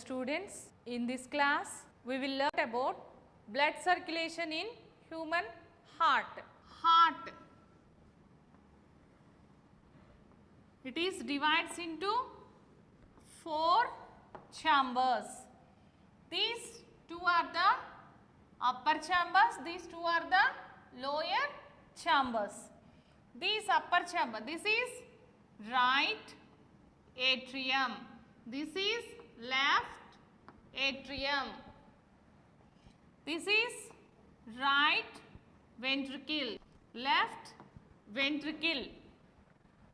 students, in this class we will learn about blood circulation in human heart. Heart, it is divides into 4 chambers. These 2 are the upper chambers, these 2 are the lower chambers. These upper chamber, this is right atrium, this is left atrium, this is right ventricle, left ventricle.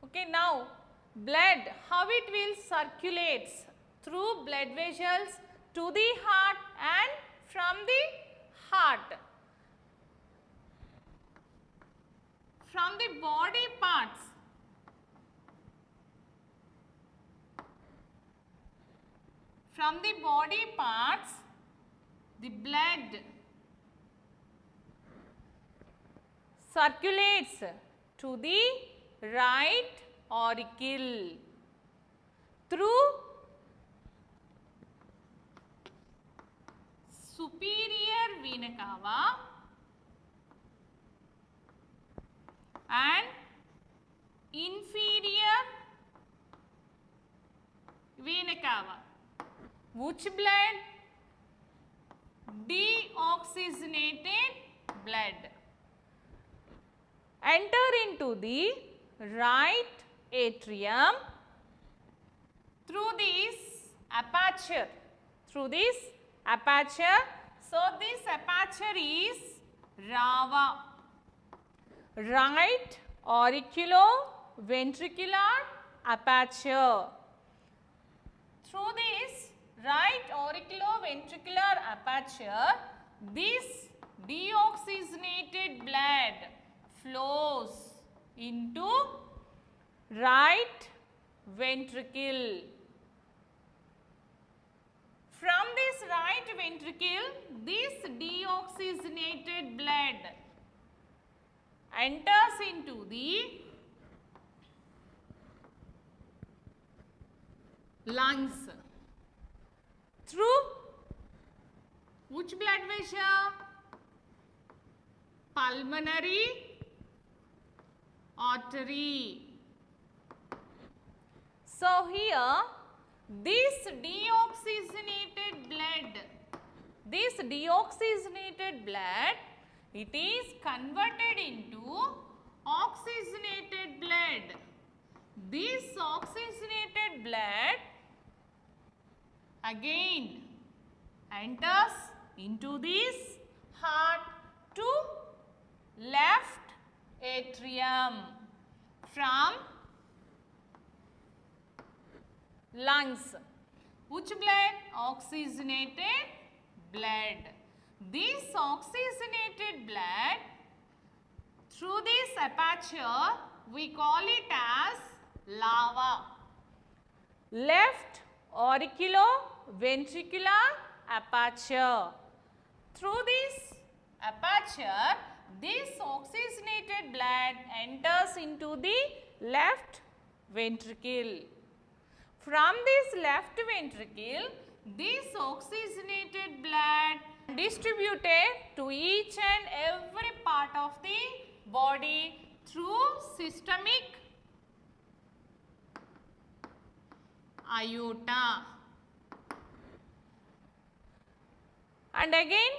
Okay, now blood, how it will circulates through blood vessels to the heart and from the heart. From the body parts, the blood circulates to the right auricle through superior vena cava and inferior vena cava. Which blood? Deoxygenated blood enter into the right atrium through this aperture, So, this aperture is RAVA, right auriculoventricular aperture. Through this right auriculoventricular aperture, this deoxygenated blood flows into right ventricle. From this right ventricle, this deoxygenated blood enters into the lungs through which blood vessel? Pulmonary artery. So, here this deoxygenated blood, it is converted into oxygenated blood. This oxygenated blood again enters into this heart to left atrium from lungs. Which blood? Oxygenated blood. This oxygenated blood, through this aperture, we call it as LAVA, left auriculoventricular aperture. Through this aperture, this oxygenated blood enters into the left ventricle. From this left ventricle, this oxygenated blood distributed to each and every part of the body through systemic aorta. And again,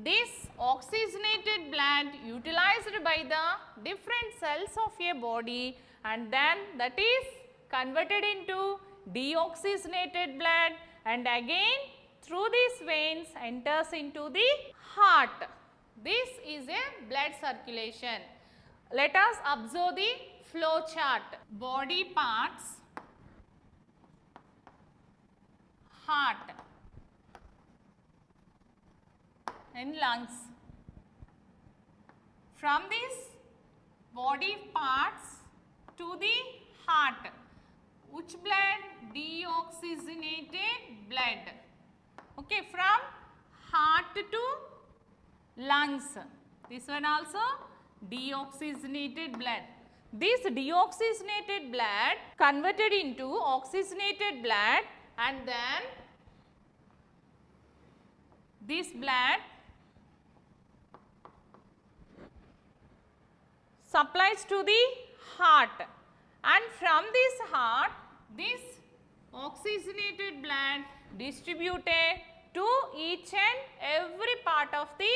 this oxygenated blood utilized by the different cells of a body, and then that is converted into deoxygenated blood, and again through these veins enters into the heart. This is a blood circulation. Let us observe the flow chart. Body parts, heart and lungs. From these body parts to the heart, which blood? Deoxygenated blood. Okay, from heart to lungs, this one also deoxygenated blood. This deoxygenated blood converted into oxygenated blood and then this blood supplies to the heart, and from this heart this oxygenated blood distributed to each and every part of the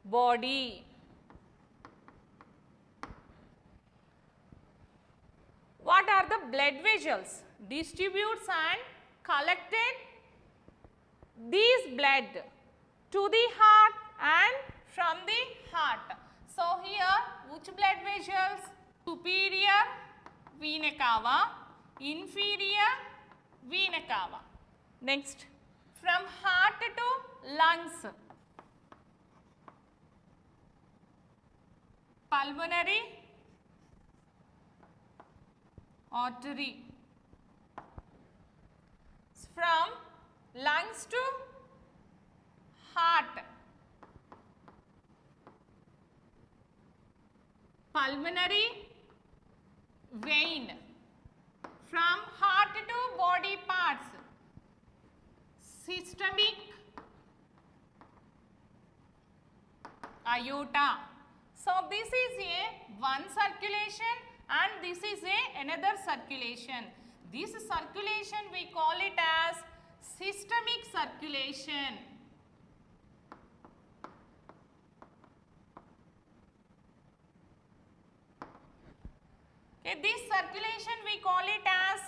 body. What are the blood vessels? Distributes and collected these blood to the heart and from the heart. So, here which blood vessels? Superior vena cava, inferior vena cava. Next, from heart to lungs, pulmonary artery. From lungs to heart, pulmonary vein. From heart to body parts, systemic aorta. So, this is a one circulation and this is a another circulation. This circulation we call it as systemic circulation. Okay, this circulation we call it as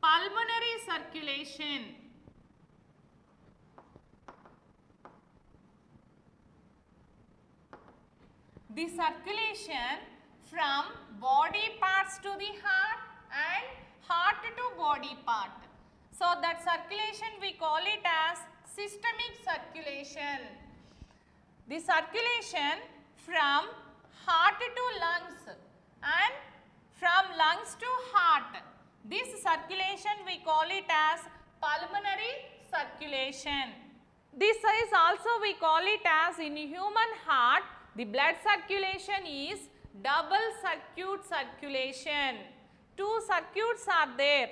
pulmonary circulation. The circulation from body parts to the heart and heart to body part. So, that circulation we call it as systemic circulation. The circulation from heart to lungs and from lungs to heart, this circulation we call it as pulmonary circulation. This is also we call it as in human heart, the blood circulation is double circuit circulation. Two circuits are there.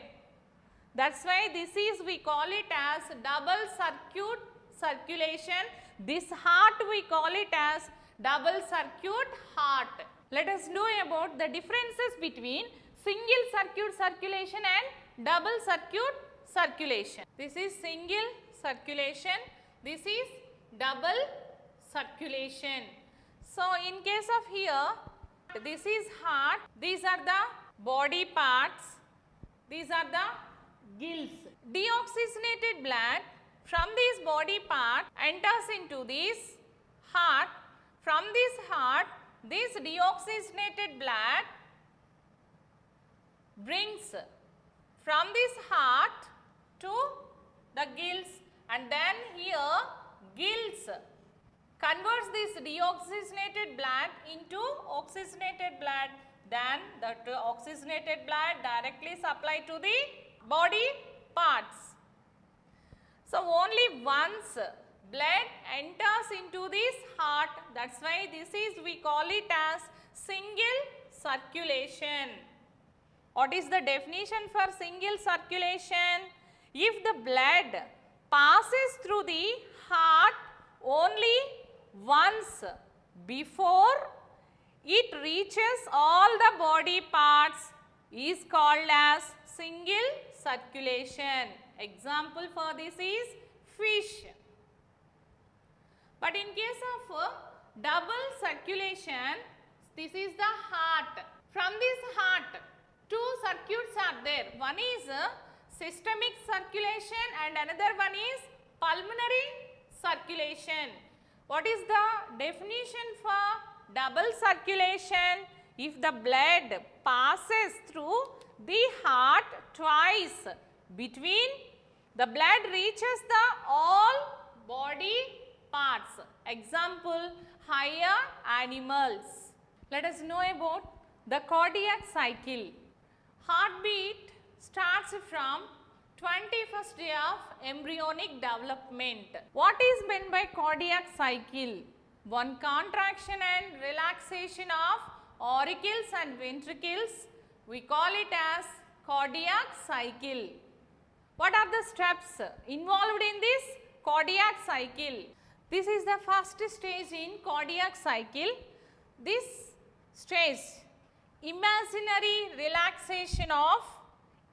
That's why this is we call it as double circuit circulation. This heart we call it as double circuit heart. Let us know about the differences between single circuit circulation and double circuit circulation. This is single circulation, this is double circulation. So, in case of here, this is heart, these are the body parts, these are the gills. Deoxygenated blood from this body part enters into this heart. From this heart, this deoxygenated blood brings from this heart to the gills, and then here gills converts this deoxygenated blood into oxygenated blood, then the oxygenated blood directly supplied to the body parts. So, only once blood enters into this heart, that is why this is we call it as single circulation. What is the definition for single circulation? If the blood passes through the heart only once before it reaches all the body parts is called as single circulation. Example for this is fish. But in case of double circulation, this is the heart. From this heart, two circuits are there. One is systemic circulation and another one is pulmonary circulation. What is the definition for double circulation? If the blood passes through the heart twice, between the blood reaches the all body parts. Example, higher animals. Let us know about the cardiac cycle. Heartbeat starts from 21st day of embryonic development. What is meant by cardiac cycle? One contraction and relaxation of auricles and ventricles. We call it as cardiac cycle. What are the steps involved in this cardiac cycle? This is the first stage in cardiac cycle. This stage, imaginary relaxation of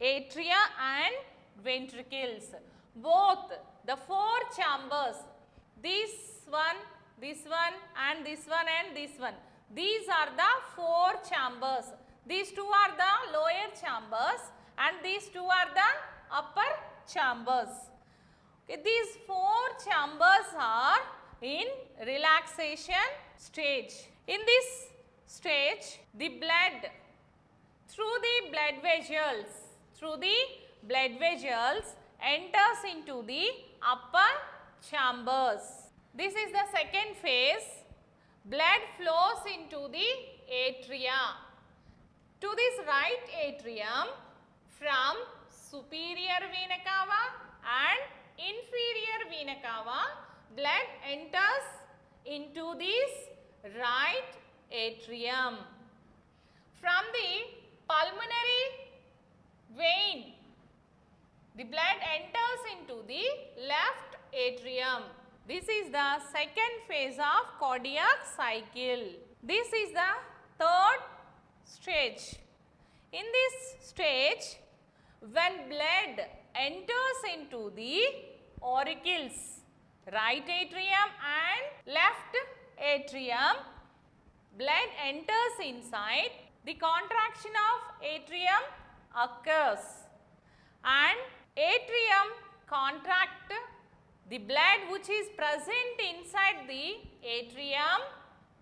atria and ventricles, both the 4 chambers, this one and this one and this one. These are the 4 chambers. These 2 are the lower chambers and these 2 are the upper chambers. Okay, these 4 chambers are in relaxation stage. In this stage, the blood through the blood vessels enters into the upper chambers. This is the second phase. Blood flows into the atria. To this right atrium from superior vena cava and inferior vena cava, blood enters into this right atrium. From the pulmonary vein, the blood enters into the left atrium. This is the second phase of cardiac cycle. This is the third stage. In this stage, when blood enters into the auricles, right atrium and left atrium, blood enters inside, the contraction of atrium occurs and atrium contract, the blood which is present inside the atrium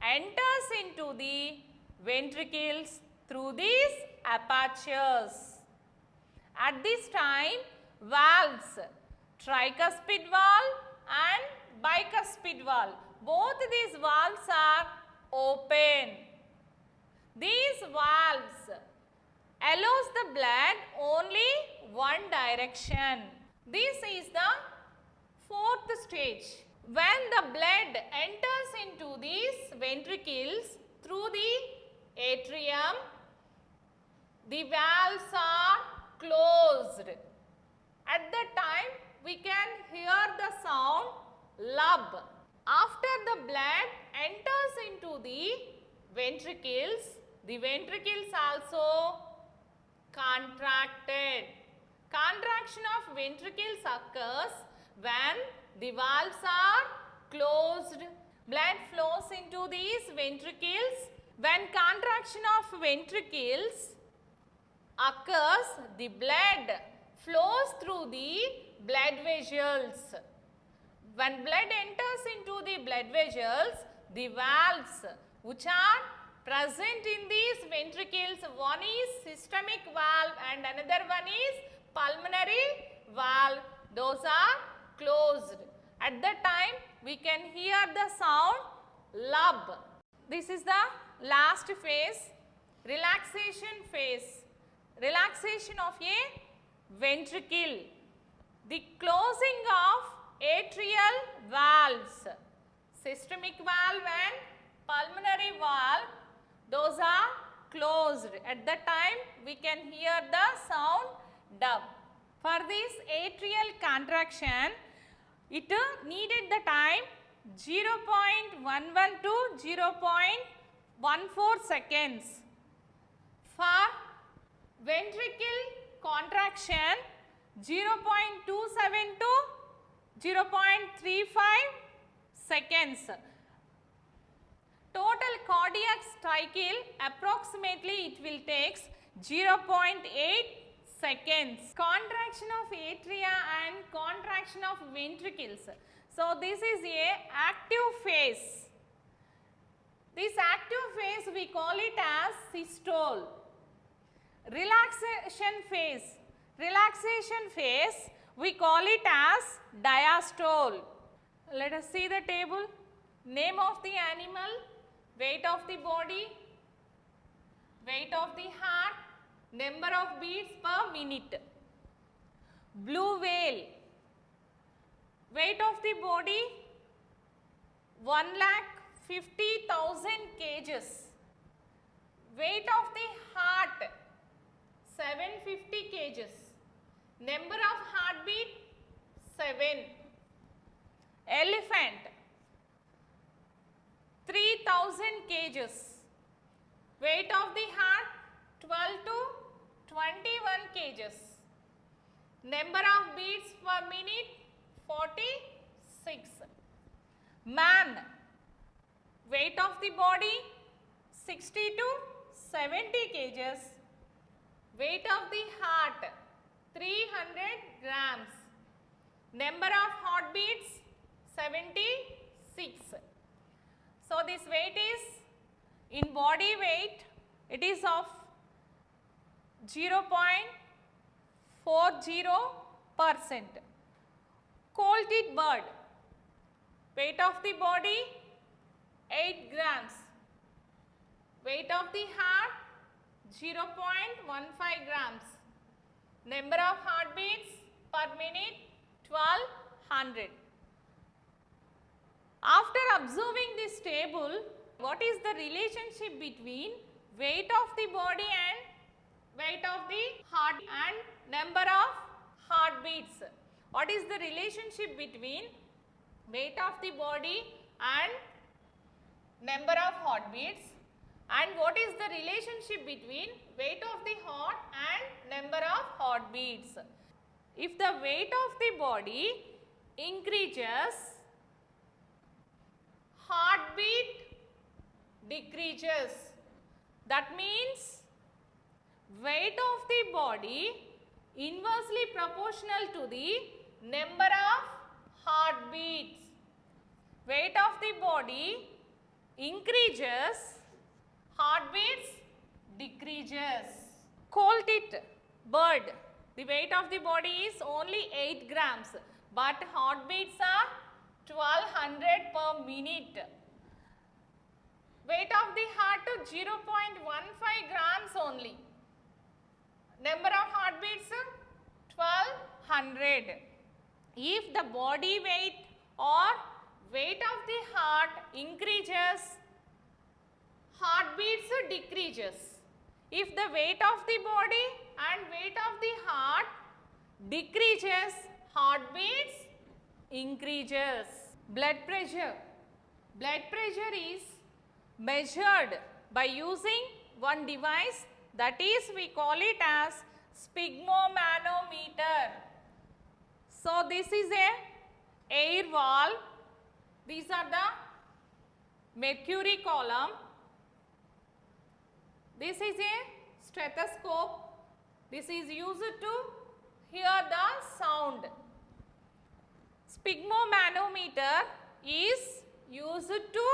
enters into the ventricles through these apertures. At this time, valves, tricuspid valve and bicuspid valve, both these valves are open. These valves allows the blood only one direction. This is the fourth stage. When the blood enters into these ventricles through the atrium, the valves are closed. At that time, we can hear the sound lub. After the blood enters into the ventricles also contracted. Contraction of ventricles occurs when the valves are closed. Blood flows into these ventricles. When contraction of ventricles occurs, the blood flows through the blood vessels. When blood enters into the blood vessels, the valves which are present in these ventricles, one is systemic valve and another one is pulmonary valve. Those are closed. At that time, we can hear the sound lub. This is the last phase, relaxation phase. Relaxation of a ventricle. The closing of atrial valves, systemic valve and pulmonary valve, those are closed. At that time, we can hear the sound dub. For this atrial contraction, it needed the time 0.11 to 0.14 seconds. For ventricle contraction, 0.27 to 0.35 seconds. Total cardiac cycle, approximately it will take 0.8 seconds. Contraction of atria and contraction of ventricles. So, this is a active phase. This active phase we call it as systole. Relaxation phase we call it as diastole. Let us see the table. Name of the animal, weight of the body, weight of the heart, number of beats per minute. Blue whale, weight of the body 1,50,000 kgs. Weight of the heart 750 kgs. Number of heartbeat 7. Elephant, 3000 kgs. Weight of the heart 12 to 21 kgs. Number of beats per minute 46. Man, weight of the body 60 to 70 kgs. Weight of the heart 300 grams. Number of heartbeats 76. So this weight is in body weight, it is of 0.40%. Cold-teeth bird, weight of the body 8 grams. Weight of the heart 0.15 grams. Number of heartbeats per minute 1200. After observing this table, what is the relationship between weight of the body and weight of the heart and number of heartbeats? What is the relationship between weight of the body and number of heartbeats? And what is the relationship between weight of the heart and number of heartbeats? If the weight of the body increases, heartbeat decreases. That means weight of the body inversely proportional to the number of heartbeats. Weight of the body increases, heartbeats decreases. Cold-teeth bird, the weight of the body is only 8 grams, but heartbeats are 1200 per minute. Weight of the heart to 0.15 grams only. Number of heartbeats 1200. If the body weight or weight of the heart increases, heartbeats decreases. If the weight of the body and weight of the heart decreases, heartbeats increases. Blood pressure. Blood pressure is measured by using one device, that is we call it as sphygmomanometer. So this is a air valve. These are the mercury column. This is a stethoscope. This is used to hear the sound. Sphygmomanometer is used to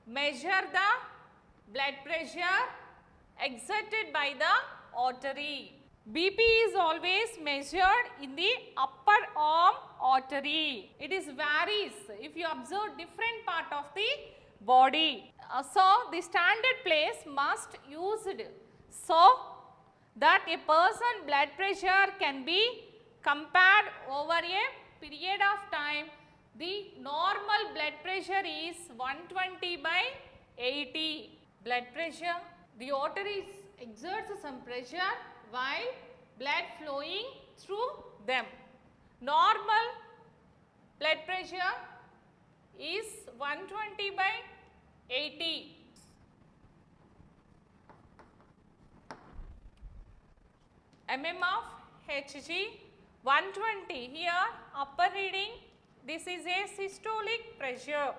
measure the blood pressure exerted by the artery. BP is always measured in the upper arm artery. It is varies if you observe different part of the body. So the standard place must used so that a person blood pressure can be compared over a period of time. The normal blood pressure is 120/80. Blood pressure, the arteries exerts some pressure while blood flowing through them. Normal blood pressure is 120/80. mm of Hg 120. Here upper reading, this is a systolic pressure.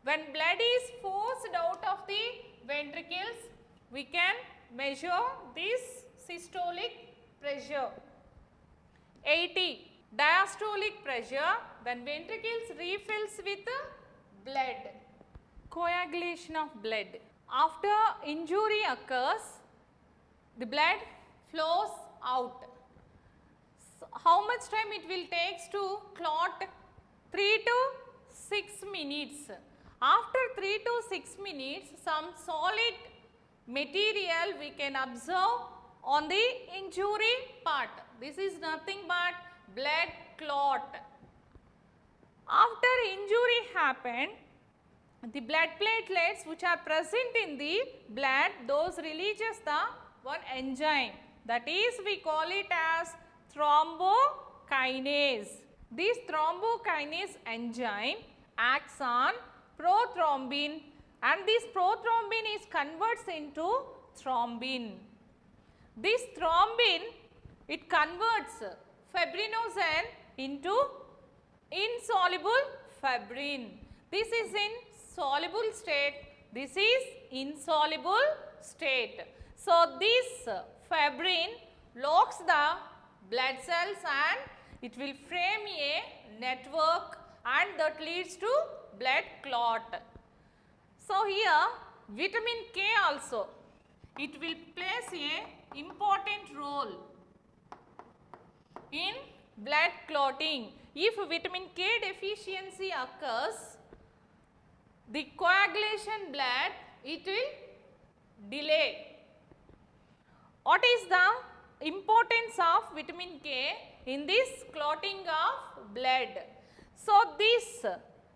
When blood is forced out of the ventricles, we can measure this systolic pressure. 80. Diastolic pressure, when ventricles refills with blood. Coagulation of blood. After injury occurs, the blood flows out. So how much time it will take to clot? 3 to 6 minutes. After 3 to 6 minutes, some solid material we can observe on the injury part. This is nothing but blood clot. After injury happened, the blood platelets which are present in the blood, those releases the one enzyme, that is we call it as thrombokinase. This thrombokinase enzyme acts on prothrombin, and this prothrombin is converts into thrombin. This thrombin, it converts fibrinogen into insoluble fibrin. This is in soluble state, this is insoluble state. So, this fibrin locks the blood cells and it will frame a network, and that leads to blood clot. So, here vitamin K also, it will plays a important role in blood clotting. If vitamin K deficiency occurs, the coagulation blood, it will delay. What is the importance of vitamin K in this clotting of blood? So, this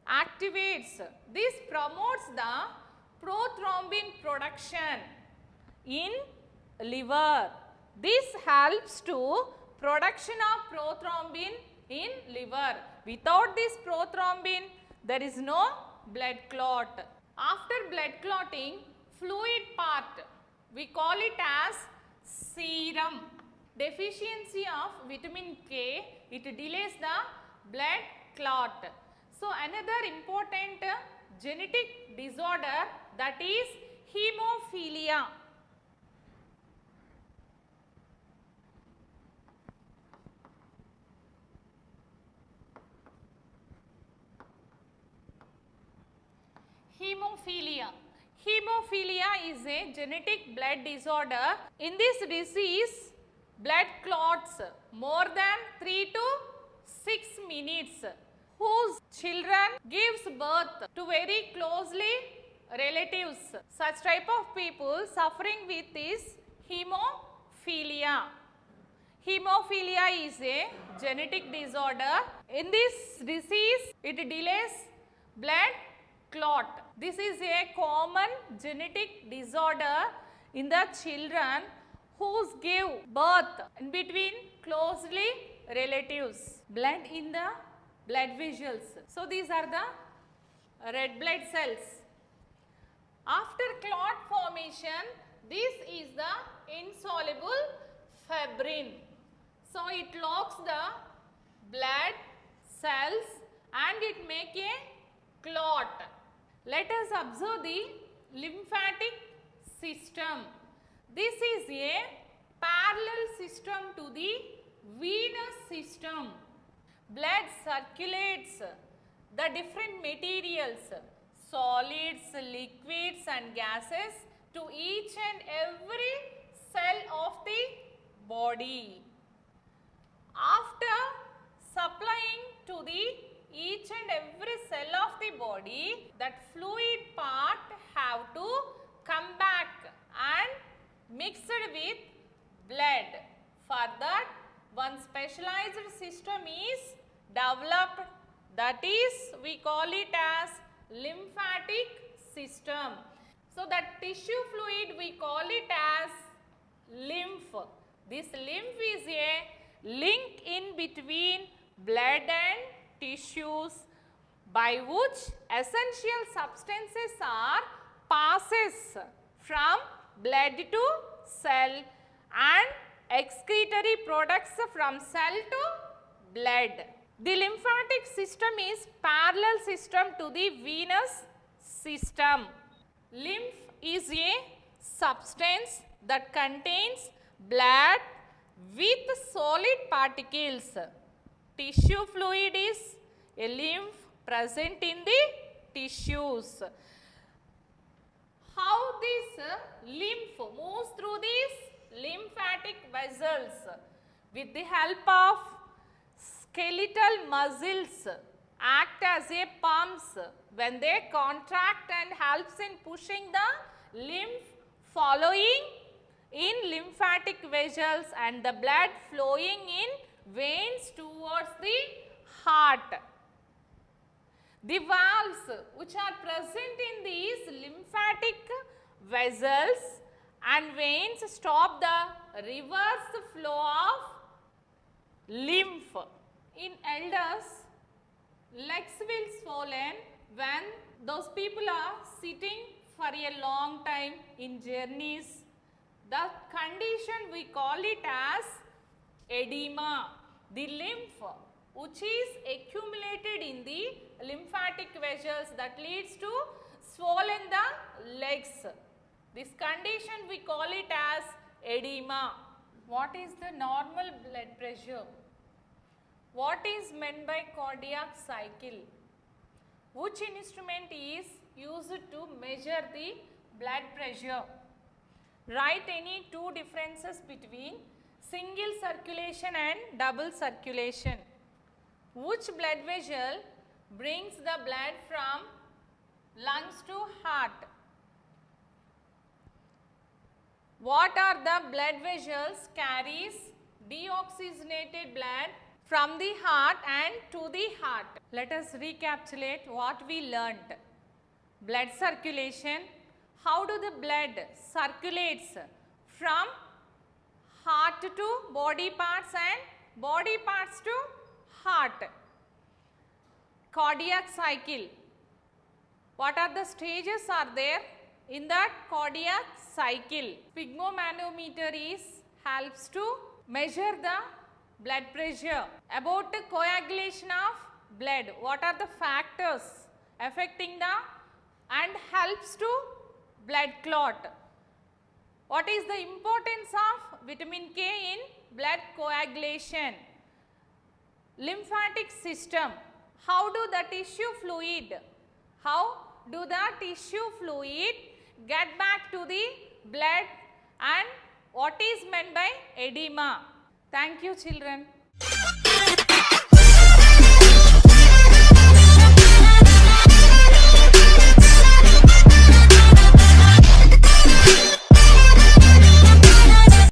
activates, this promotes the prothrombin production in liver. This helps to production of prothrombin in liver. Without this prothrombin, there is no blood clot. After blood clotting, fluid part, we call it as serum. Deficiency of vitamin K, it delays the blood clot. So, another important genetic disorder, that is hemophilia. Hemophilia. Hemophilia is a genetic blood disorder. In this disease, blood clots more than 3 to 6 minutes, whose children gives birth to very closely relatives. Such type of people suffering with this hemophilia. Hemophilia is a genetic disorder. In this disease, it delays blood clot. This is a common genetic disorder in the children who give birth in between closely relatives. Blood in the blood vessels. So, these are the red blood cells. After clot formation, this is the insoluble fibrin. So, it locks the blood cells and it make a clot. Let us observe the lymphatic system. This is a parallel system to the venous system. Blood circulates the different materials, solids, liquids and gases to each and every cell of the body. After supplying to the each and every cell of the body, that fluid part have to come back and mixed with blood. For that, one specialized system is developed, that is, we call it as lymphatic system. So, that tissue fluid, we call it as lymph. This lymph is a link in between blood and tissues by which essential substances are passes from blood to cell and excretory products from cell to blood. The lymphatic system is parallel system to the venous system. Lymph is a substance that contains blood with solid particles. Tissue fluid is a lymph present in the tissues. How this lymph moves through these lymphatic vessels? With the help of skeletal muscles act as a pumps. When they contract and helps in pushing the lymph following in lymphatic vessels and the blood flowing in veins towards the heart. The valves which are present in these lymphatic vessels and veins stop the reverse flow of lymph. In elders, legs will swollen when those people are sitting for a long time in journeys. The condition we call it as edema. The lymph which is accumulated in the lymphatic vessels that leads to swollen the legs. This condition we call it as edema. What is the normal blood pressure? What is meant by cardiac cycle? Which instrument is used to measure the blood pressure? Write any two differences between single circulation and double circulation. Which blood vessel brings the blood from lungs to heart? What are the blood vessels carries deoxygenated blood from the heart and to the heart? Let us recapitulate what we learnt. Blood circulation. How do the blood circulates from heart to body parts and body parts to heart? Cardiac cycle. What are the stages are there in that cardiac cycle? Sphygmomanometer helps to measure the blood pressure. About the coagulation of blood, what are the factors affecting the and helps to blood clot? What is the importance of vitamin K in blood coagulation? Lymphatic system. How do the tissue fluid get back to the blood, and what is meant by edema? Thank you, children.